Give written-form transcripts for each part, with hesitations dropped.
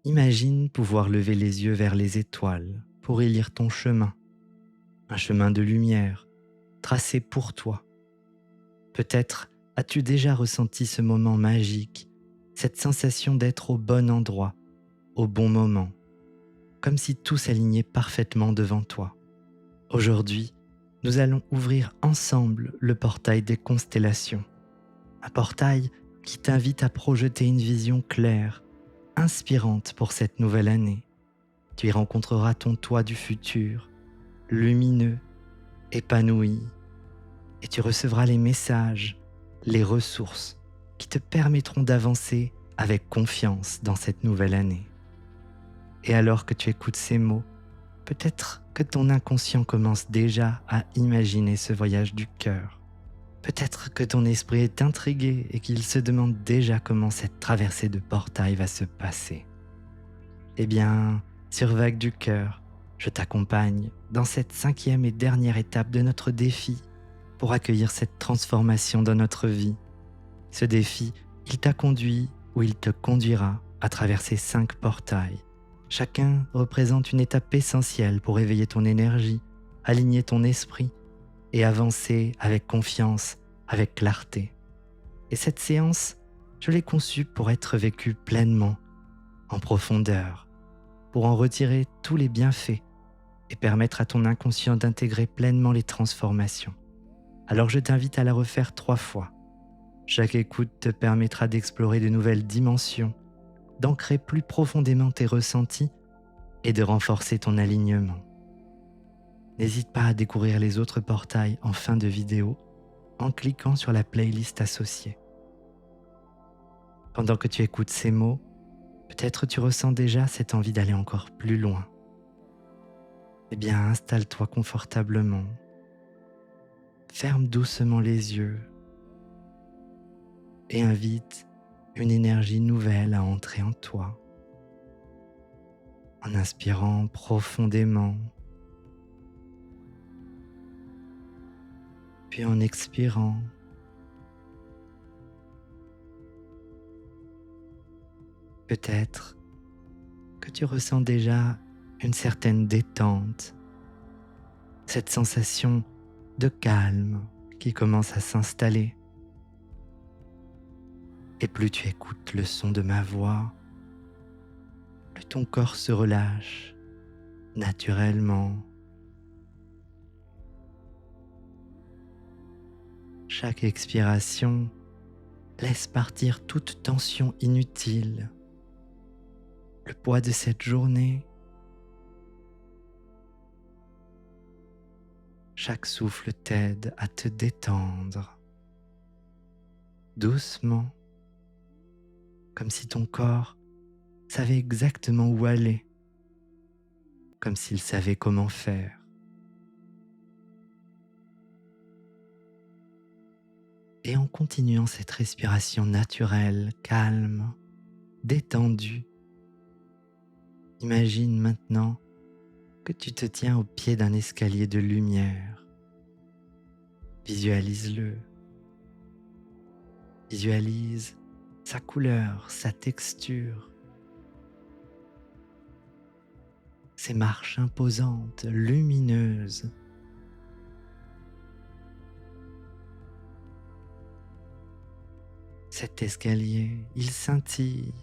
Imagine pouvoir lever les yeux vers les étoiles pour y lire ton chemin, un chemin de lumière tracé pour toi. Peut-être as-tu déjà ressenti ce moment magique, cette sensation d'être au bon endroit, au bon moment, comme si tout s'alignait parfaitement devant toi. Aujourd'hui, nous allons ouvrir ensemble le portail des constellations, un portail qui t'invite à projeter une vision claire, inspirante pour cette nouvelle année. Tu y rencontreras ton toi du futur, lumineux, épanoui, et tu recevras les messages, les ressources qui te permettront d'avancer avec confiance dans cette nouvelle année. Et alors que tu écoutes ces mots, peut-être que ton inconscient commence déjà à imaginer ce voyage du cœur. Peut-être que ton esprit est intrigué et qu'il se demande déjà comment cette traversée de portail va se passer. Eh bien, sur Vague du cœur, je t'accompagne dans cette 5e et dernière étape de notre défi pour accueillir cette transformation dans notre vie. Ce défi, il t'a conduit ou il te conduira à travers ces 5 portails. Chacun représente une étape essentielle pour éveiller ton énergie, aligner ton esprit et avancer avec confiance, avec clarté. Et cette séance, je l'ai conçue pour être vécue pleinement, en profondeur, pour en retirer tous les bienfaits et permettre à ton inconscient d'intégrer pleinement les transformations. Alors je t'invite à la refaire 3 fois. Chaque écoute te permettra d'explorer de nouvelles dimensions, d'ancrer plus profondément tes ressentis et de renforcer ton alignement. N'hésite pas à découvrir les autres portails en fin de vidéo en cliquant sur la playlist associée. Pendant que tu écoutes ces mots, peut-être tu ressens déjà cette envie d'aller encore plus loin. Eh bien, installe-toi confortablement, ferme doucement les yeux et invite une énergie nouvelle à entrer en toi. En inspirant profondément, puis en expirant. Peut-être que tu ressens déjà une certaine détente, cette sensation de calme qui commence à s'installer. Et plus tu écoutes le son de ma voix, plus ton corps se relâche naturellement. Chaque expiration laisse partir toute tension inutile. Le poids de cette journée, chaque souffle t'aide à te détendre, doucement, comme si ton corps savait exactement où aller, comme s'il savait comment faire. Et en continuant cette respiration naturelle, calme, détendue, imagine maintenant que tu te tiens au pied d'un escalier de lumière. Visualise-le. Visualise sa couleur, sa texture, ses marches imposantes, lumineuses. Cet escalier, il scintille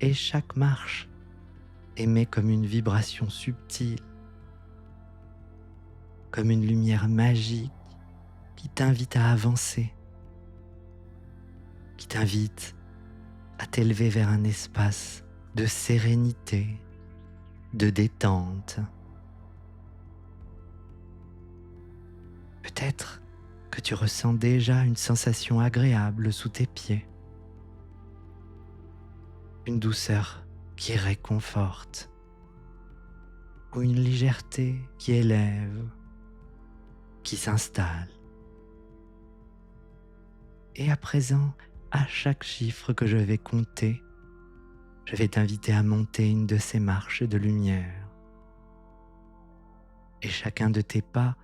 et chaque marche émet comme une vibration subtile, comme une lumière magique qui t'invite à avancer, qui t'invite à t'élever vers un espace de sérénité, de détente. Peut-être que tu ressens déjà une sensation agréable sous tes pieds, une douceur qui réconforte, ou une légèreté qui élève, qui s'installe. Et à présent, à chaque chiffre que je vais compter, je vais t'inviter à monter une de ces marches de lumière. Et chacun de tes pas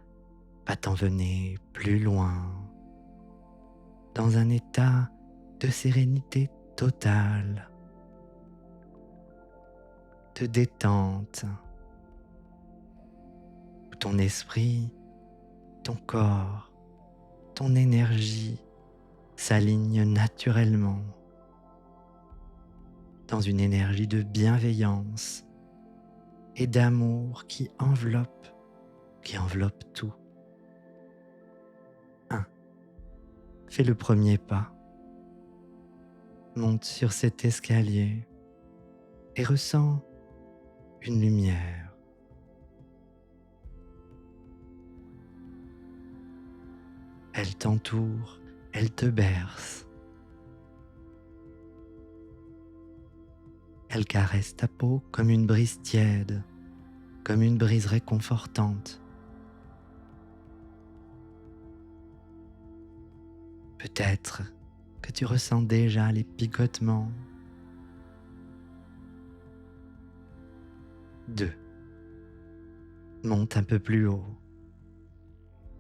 va t'emmener plus loin, dans un état de sérénité totale. de détente, où ton esprit, ton corps, ton énergie s'alignent naturellement dans une énergie de bienveillance et d'amour qui enveloppe tout. 1. Fais le premier pas. Monte sur cet escalier et ressens une lumière. Elle t'entoure, elle te berce. Elle caresse ta peau comme une brise tiède, comme une brise réconfortante. Peut-être que tu ressens déjà les picotements. 2. Monte un peu plus haut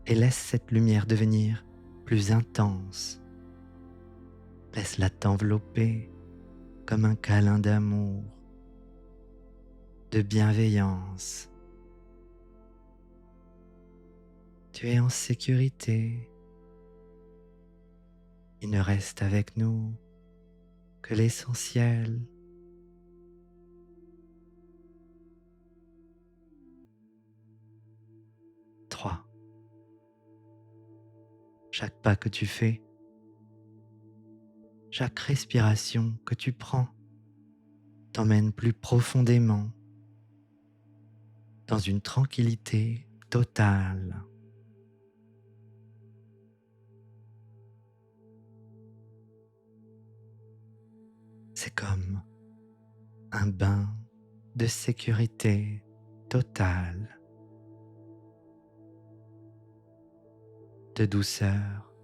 et laisse cette lumière devenir plus intense. Laisse-la t'envelopper comme un câlin d'amour, de bienveillance. Tu es en sécurité. Il ne reste avec nous que l'essentiel. 3. Chaque pas que tu fais, chaque respiration que tu prends t'emmène plus profondément dans une tranquillité totale. C'est comme un bain de sécurité totale, de douceur,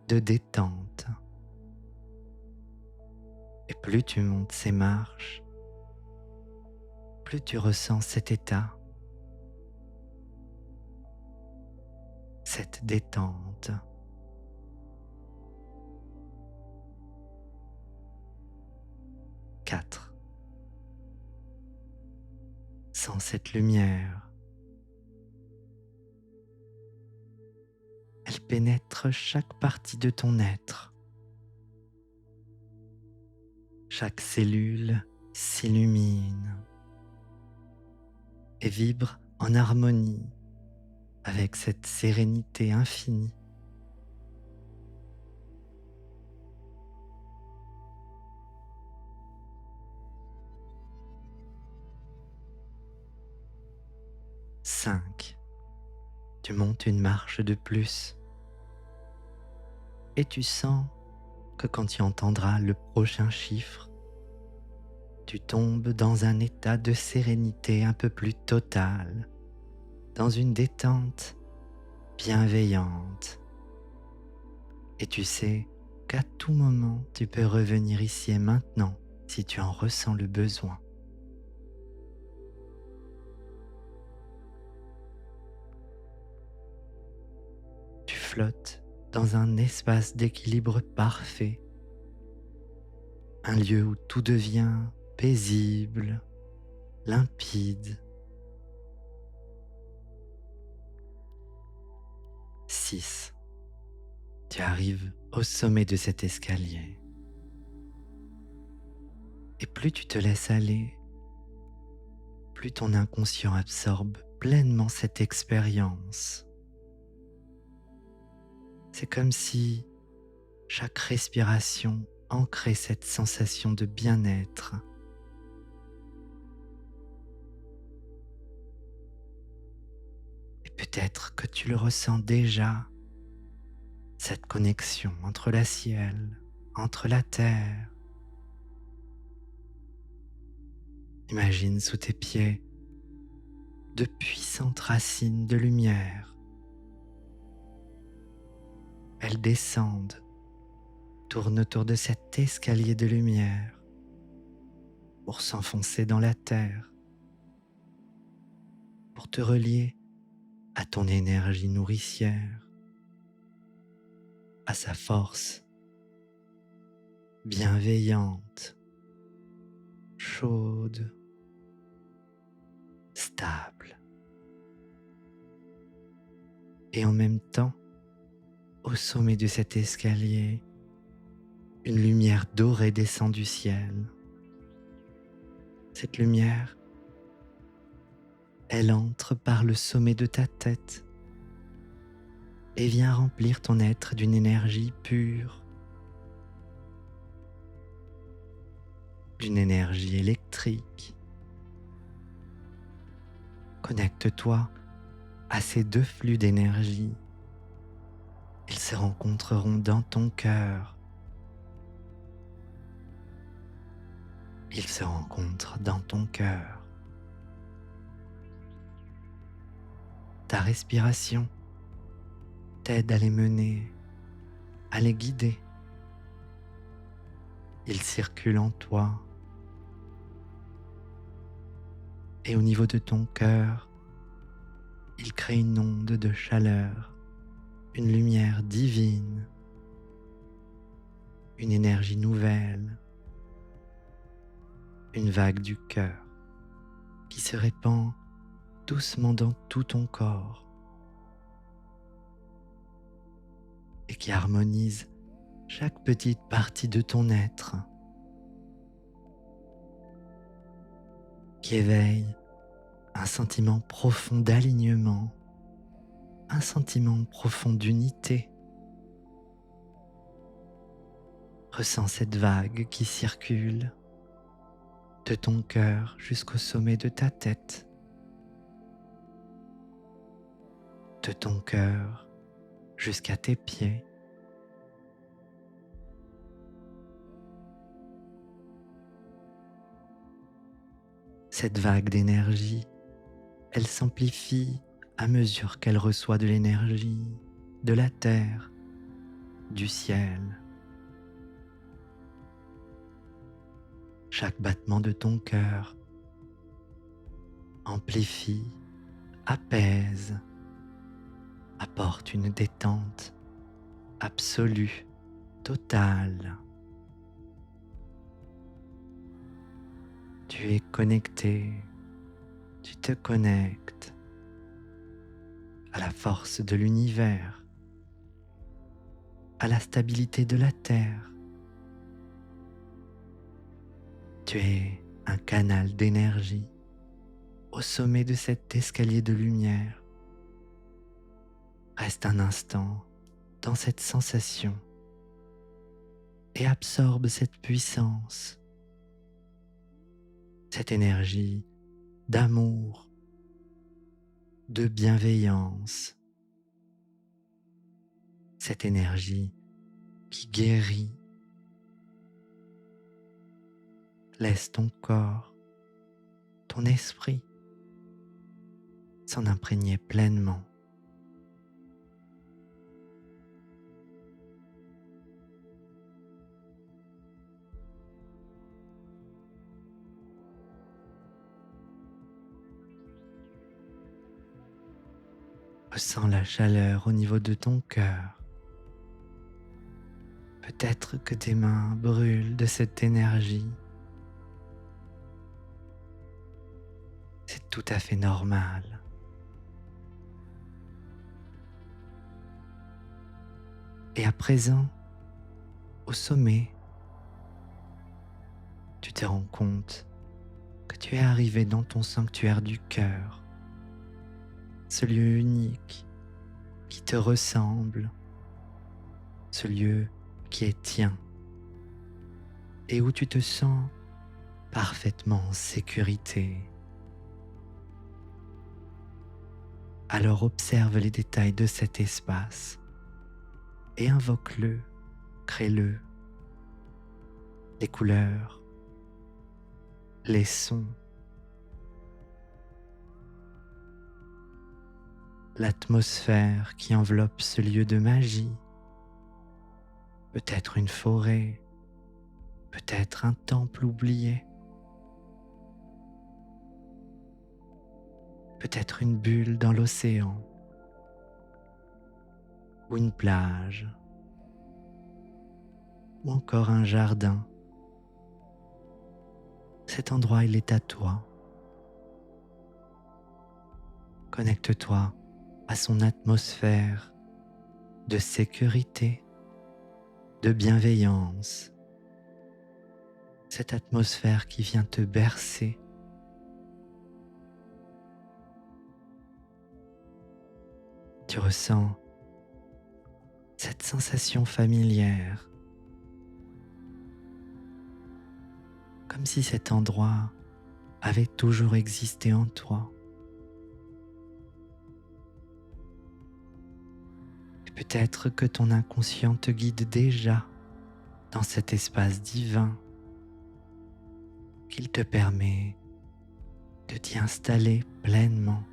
de détente. Et plus tu montes ces marches, plus tu ressens cet état, cette détente. 4. Sans cette lumière, elle pénètre chaque partie de ton être. Chaque cellule s'illumine et vibre en harmonie avec cette sérénité infinie. Cinq. Tu montes une marche de plus et tu sens que quand tu entendras le prochain chiffre, tu tombes dans un état de sérénité un peu plus total, dans une détente bienveillante. Et tu sais qu'à tout moment, tu peux revenir ici et maintenant si tu en ressens le besoin. Tu flottes dans un espace d'équilibre parfait, un lieu où tout devient paisible, limpide. 6. Tu arrives au sommet de cet escalier. Et plus tu te laisses aller, plus ton inconscient absorbe pleinement cette expérience. C'est comme si chaque respiration ancrait cette sensation de bien-être. Et peut-être que tu le ressens déjà, cette connexion entre le ciel, entre la terre. Imagine sous tes pieds de puissantes racines de lumière. Elles descendent, tournent autour de cet escalier de lumière pour s'enfoncer dans la terre, pour te relier à ton énergie nourricière, à sa force bienveillante chaude, stable. Et en même temps, au sommet de cet escalier, une lumière dorée descend du ciel. Cette lumière, elle entre par le sommet de ta tête et vient remplir ton être d'une énergie pure, d'une énergie électrique. Connecte-toi à ces deux flux d'énergie. Ils se rencontreront dans ton cœur. Ils se rencontrent dans ton cœur. Ta respiration t'aide à les mener, à les guider. Ils circulent en toi. Et au niveau de ton cœur, ils créent une onde de chaleur, une lumière divine, une énergie nouvelle, une vague du cœur qui se répand doucement dans tout ton corps et qui harmonise chaque petite partie de ton être, qui éveille un sentiment profond d'alignement, un sentiment profond d'unité. Ressens cette vague qui circule de ton cœur jusqu'au sommet de ta tête, de ton cœur jusqu'à tes pieds. Cette vague d'énergie, elle s'amplifie à mesure qu'elle reçoit de l'énergie de la terre, du ciel. Chaque battement de ton cœur amplifie, apaise, apporte une détente absolue, totale. Tu es connecté, tu te connectes à la force de l'univers, à la stabilité de la terre. Tu es un canal d'énergie au sommet de cet escalier de lumière. Reste un instant dans cette sensation et absorbe cette puissance, cette énergie d'amour, de bienveillance, cette énergie qui guérit. Laisse ton corps, ton esprit s'en imprégner pleinement. Ressens la chaleur au niveau de ton cœur. Peut-être que tes mains brûlent de cette énergie. C'est tout à fait normal. Et à présent, au sommet, tu te rends compte que tu es arrivé dans ton sanctuaire du cœur, ce lieu unique qui te ressemble, ce lieu qui est tien et où tu te sens parfaitement en sécurité. Alors observe les détails de cet espace et invoque-le, crée-le, les couleurs, les sons, l'atmosphère qui enveloppe ce lieu de magie, peut-être une forêt, peut-être un temple oublié, peut-être une bulle dans l'océan ou une plage ou encore un jardin. Cet endroit, il est à toi. Connecte-toi à son atmosphère de sécurité, de bienveillance. Cette atmosphère qui vient te bercer. Tu ressens cette sensation familière, comme si cet endroit avait toujours existé en toi. Et peut-être que ton inconscient te guide déjà dans cet espace divin qu'il te permet de t'y installer pleinement.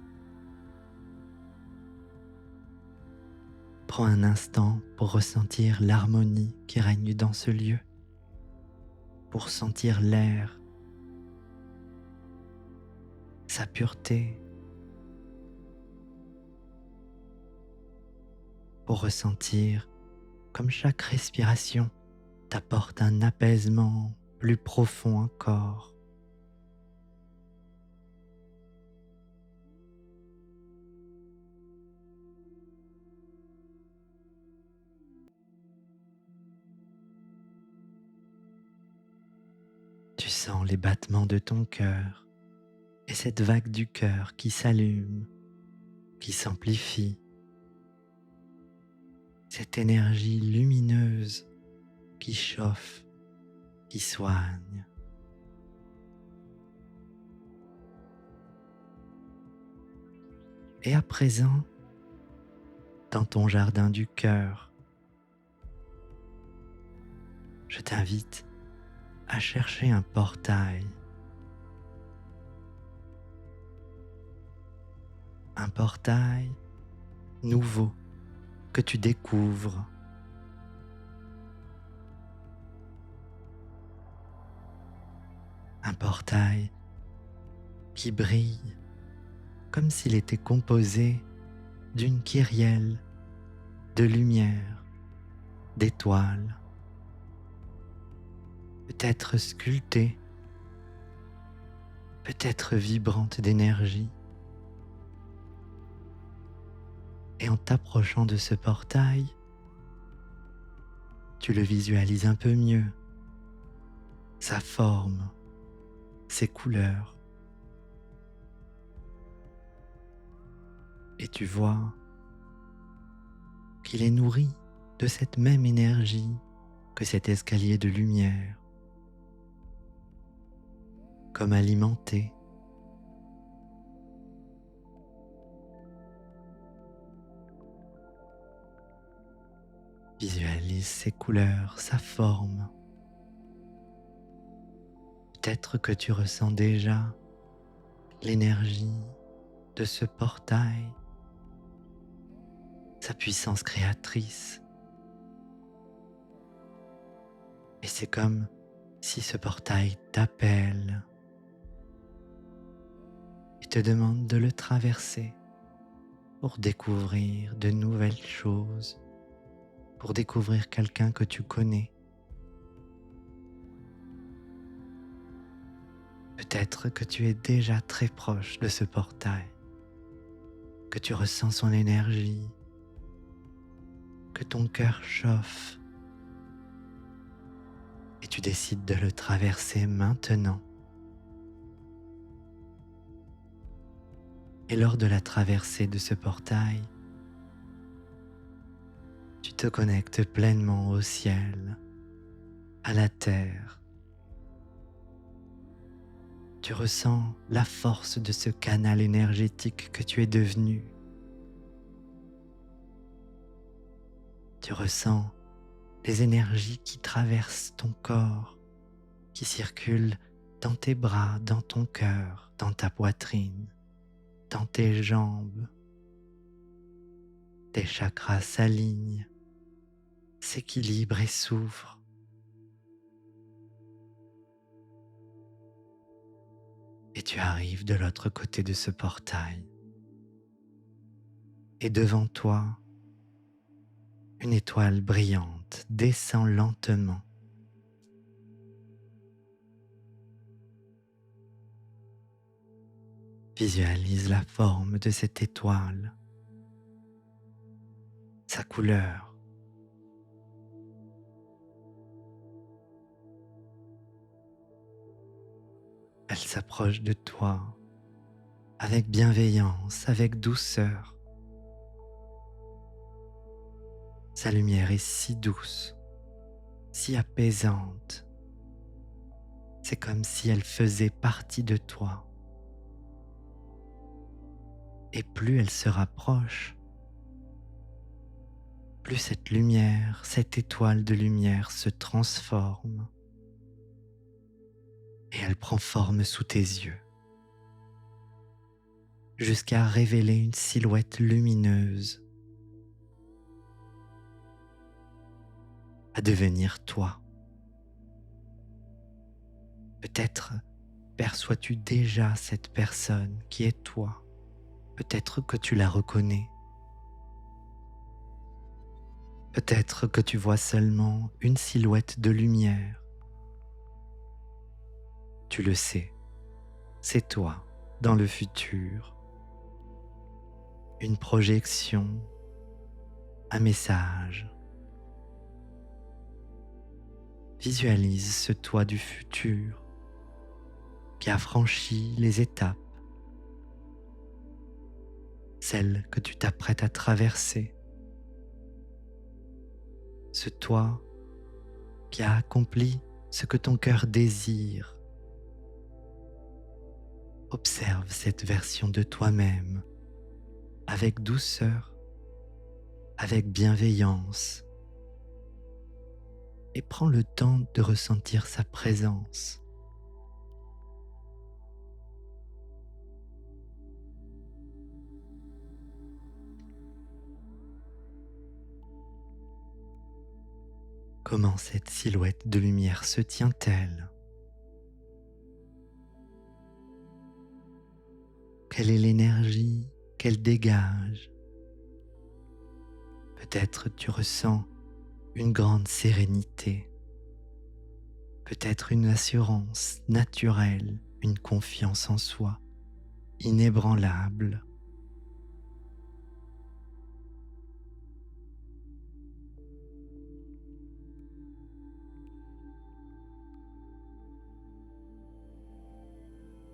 Prends un instant pour ressentir l'harmonie qui règne dans ce lieu, pour sentir l'air, sa pureté, pour ressentir comme chaque respiration t'apporte un apaisement plus profond encore. Tu sens les battements de ton cœur et cette vague du cœur qui s'allume, qui s'amplifie. Cette énergie lumineuse qui chauffe, qui soigne. Et à présent, dans ton jardin du cœur, je t'invite à chercher un portail. Un portail nouveau que tu découvres. Un portail qui brille comme s'il était composé d'une kyrielle de lumière, d'étoiles, peut-être sculptée, peut-être vibrante d'énergie. Et en t'approchant de ce portail, tu le visualises un peu mieux, sa forme, ses couleurs. Et tu vois qu'il est nourri de cette même énergie que cet escalier de lumière, comme alimenté. Visualise ses couleurs, sa forme. Peut-être que tu ressens déjà l'énergie de ce portail, sa puissance créatrice. Et c'est comme si ce portail t'appelle et te demande de le traverser pour découvrir de nouvelles choses, pour découvrir quelqu'un que tu connais. Peut-être que tu es déjà très proche de ce portail, que tu ressens son énergie, que ton cœur chauffe et tu décides de le traverser maintenant. Et lors de la traversée de ce portail, tu te connectes pleinement au ciel, à la terre. Tu ressens la force de ce canal énergétique que tu es devenu. Tu ressens les énergies qui traversent ton corps, qui circulent dans tes bras, dans ton cœur, dans ta poitrine, dans tes jambes. Tes chakras s'alignent, s'équilibrent et s'ouvrent. Et tu arrives de l'autre côté de ce portail. Et devant toi, une étoile brillante descend lentement. Visualise la forme de cette étoile, sa couleur. Elle s'approche de toi avec bienveillance, avec douceur. Sa lumière est si douce, si apaisante. C'est comme si elle faisait partie de toi. Et plus elle se rapproche, plus cette lumière, cette étoile de lumière se transforme et elle prend forme sous tes yeux, jusqu'à révéler une silhouette lumineuse, à devenir toi. Peut-être perçois-tu déjà cette personne qui est toi. Peut-être que tu la reconnais. Peut-être que tu vois seulement une silhouette de lumière. Tu le sais, c'est toi dans le futur. Une projection, un message. Visualise ce toi du futur qui a franchi les étapes, celles que tu t'apprêtes à traverser. Ce toi qui a accompli ce que ton cœur désire. Observe cette version de toi-même avec douceur, avec bienveillance et prends le temps de ressentir sa présence. Comment cette silhouette de lumière se tient-elle? Quelle est l'énergie qu'elle dégage? Peut-être tu ressens une grande sérénité, peut-être une assurance naturelle, une confiance en soi, inébranlable.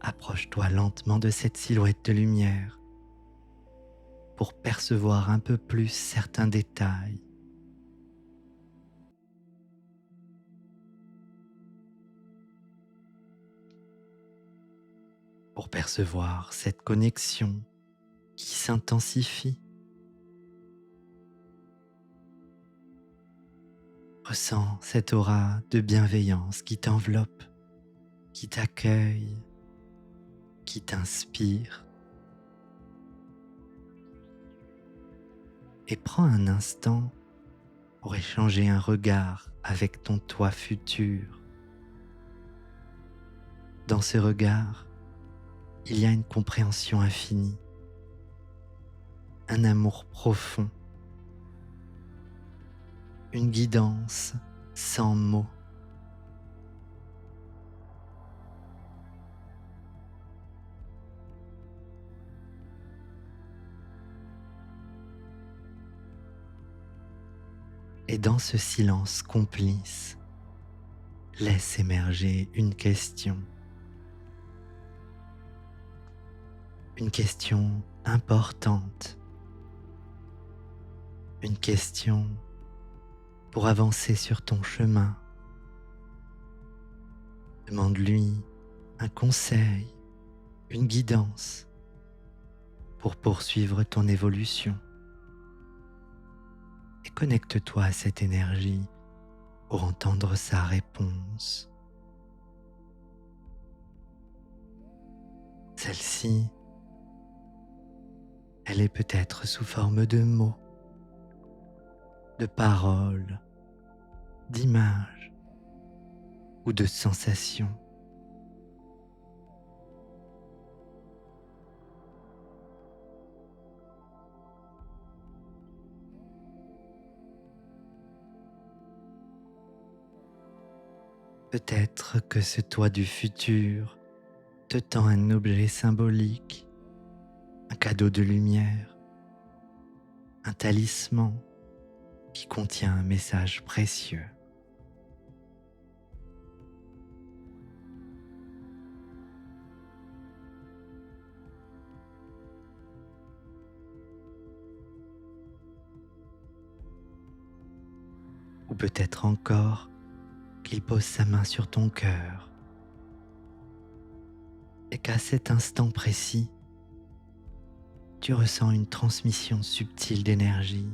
Approche-toi lentement de cette silhouette de lumière pour percevoir un peu plus certains détails. Pour percevoir cette connexion qui s'intensifie. Ressens cette aura de bienveillance qui t'enveloppe, qui t'accueille, qui t'inspire. Et prends un instant pour échanger un regard avec ton toi futur. Dans ce regard, il y a une compréhension infinie, un amour profond, une guidance sans mots. Et dans ce silence complice, laisse émerger une question importante, une question pour avancer sur ton chemin. Demande-lui un conseil, une guidance pour poursuivre ton évolution. Et connecte-toi à cette énergie pour entendre sa réponse. Celle-ci, elle est peut-être sous forme de mots, de paroles, d'images ou de sensations. Peut-être que ce toi du futur te tend un objet symbolique, un cadeau de lumière, un talisman qui contient un message précieux. Ou peut-être encore qu'il pose sa main sur ton cœur et qu'à cet instant précis, tu ressens une transmission subtile d'énergie,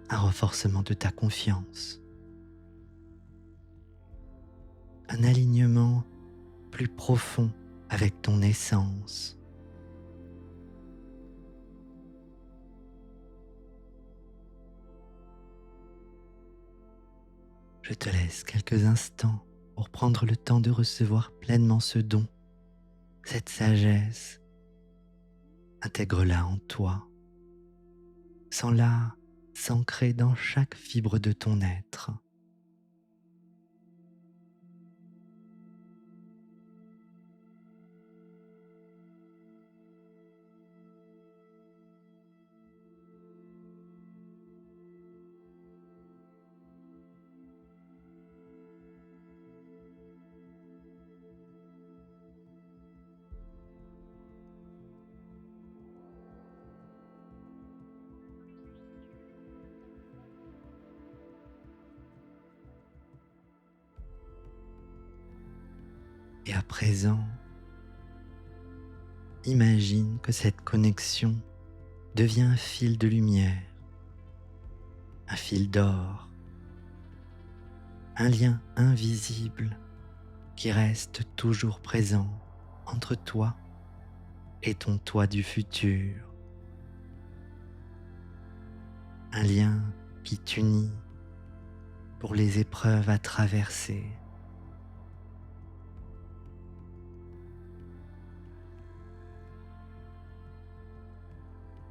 un renforcement de ta confiance, un alignement plus profond avec ton essence. Je te laisse quelques instants pour prendre le temps de recevoir pleinement ce don, cette sagesse. Intègre-la en toi, sens-la s'ancrer dans chaque fibre de ton être. Et à présent, imagine que cette connexion devient un fil de lumière, un fil d'or, un lien invisible qui reste toujours présent entre toi et ton toi du futur. Un lien qui t'unit pour les épreuves à traverser.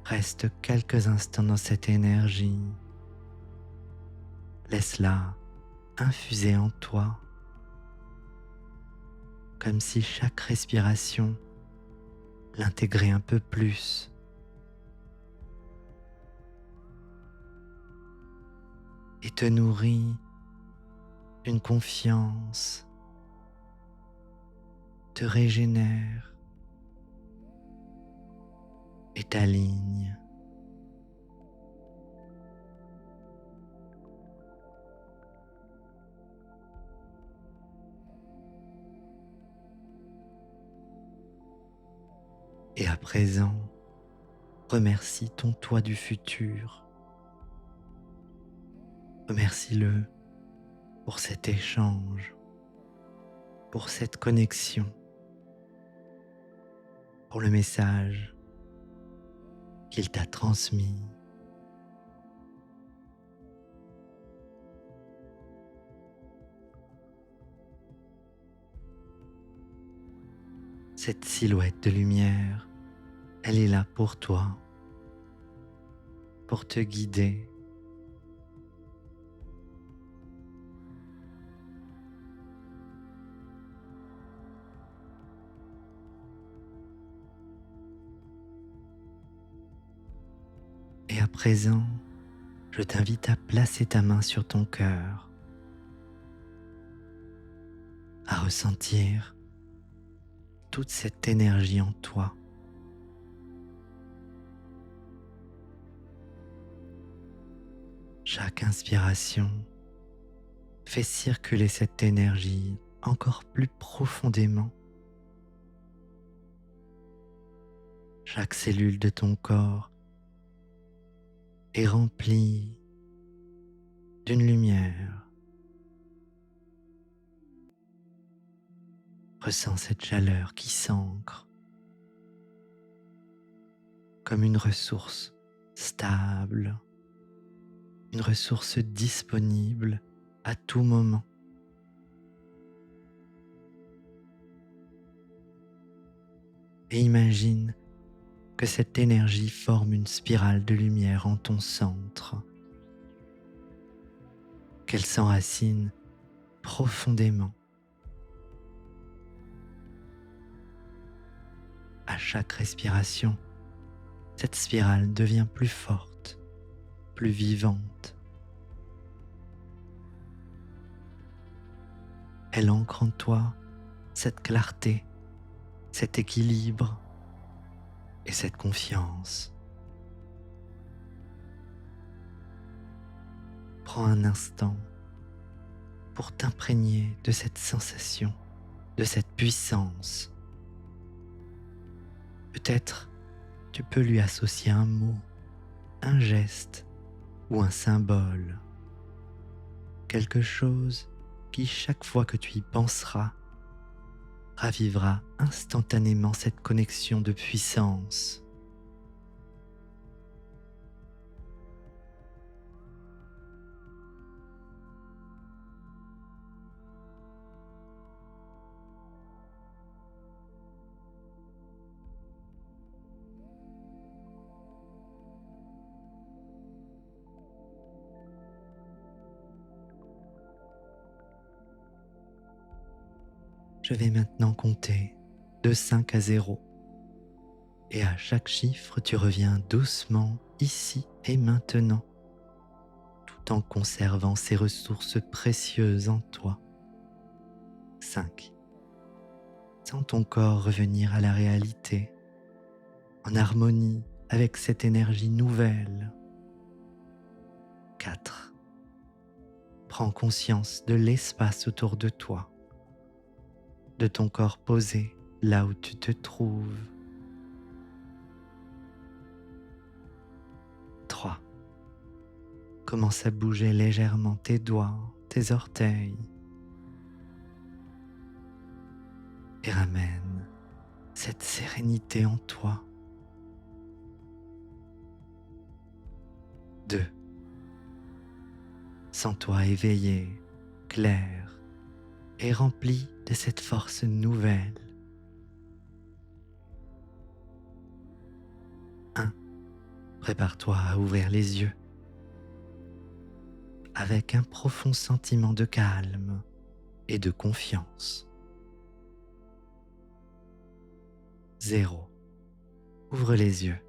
Reste quelques instants dans cette énergie. Laisse-la infuser en toi, comme si chaque respiration l'intégrait un peu plus. Et te nourrit d'une confiance, te régénère et t'aligne. Et à présent, remercie ton toi du futur. Remercie-le pour cet échange, pour cette connexion, pour le message qu'il t'a transmis. Cette silhouette de lumière, elle est là pour toi, pour te guider. Et à présent, je t'invite à placer ta main sur ton cœur, à ressentir toute cette énergie en toi. Chaque inspiration fait circuler cette énergie encore plus profondément. Chaque cellule de ton corps est remplie d'une lumière. Ressens cette chaleur qui s'ancre comme une ressource stable, une ressource disponible à tout moment. Et imagine que cette énergie forme une spirale de lumière en ton centre, qu'elle s'enracine profondément, À chaque respiration, cette spirale devient plus forte, plus vivante. Elle ancre en toi cette clarté, cet équilibre et cette confiance. Prends un instant pour t'imprégner de cette sensation, de cette puissance. Peut-être tu peux lui associer un mot, un geste ou un symbole. Quelque chose qui, chaque fois que tu y penseras, ravivera instantanément cette connexion de puissance. Je vais maintenant compter de 5 à 0. Et à chaque chiffre, tu reviens doucement ici et maintenant, tout en conservant ces ressources précieuses en toi. 5. Sens ton corps revenir à la réalité, en harmonie avec cette énergie nouvelle. 4. Prends conscience de l'espace autour de toi, de ton corps posé là où tu te trouves. 3. Commence à bouger légèrement tes doigts, tes orteils et ramène cette sérénité en toi. 2. Sens-toi éveillé, clair et rempli de cette force nouvelle. 1. Prépare-toi à ouvrir les yeux avec un profond sentiment de calme et de confiance. 0. Ouvre les yeux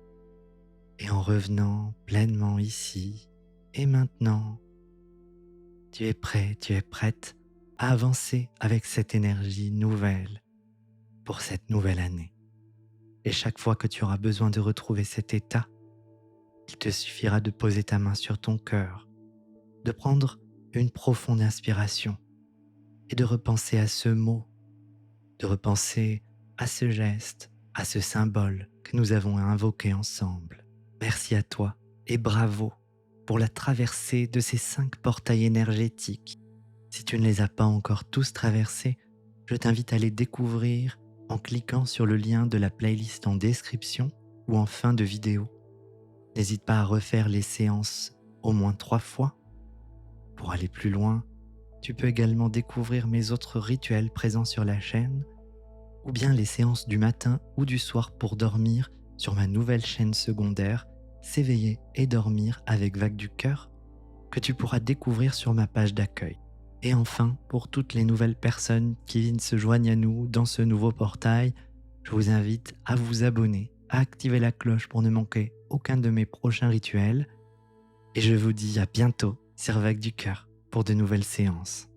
et en revenant pleinement ici et maintenant, tu es prêt, tu es prête à avancer avec cette énergie nouvelle pour cette nouvelle année. Et chaque fois que tu auras besoin de retrouver cet état, il te suffira de poser ta main sur ton cœur, de prendre une profonde inspiration et de repenser à ce mot, de repenser à ce geste, à ce symbole que nous avons invoqué ensemble. Merci à toi et bravo pour la traversée de ces 5 portails énergétiques. Si tu ne les as pas encore tous traversés, je t'invite à les découvrir en cliquant sur le lien de la playlist en description ou en fin de vidéo. N'hésite pas à refaire les séances au moins 3 fois. Pour aller plus loin, tu peux également découvrir mes autres rituels présents sur la chaîne ou bien les séances du matin ou du soir pour dormir sur ma nouvelle chaîne secondaire S'éveiller et dormir avec Vague du Cœur que tu pourras découvrir sur ma page d'accueil. Et enfin, pour toutes les nouvelles personnes qui se joignent à nous dans ce nouveau portail, je vous invite à vous abonner, à activer la cloche pour ne manquer aucun de mes prochains rituels. Et je vous dis à bientôt sur Vague du Cœur pour de nouvelles séances.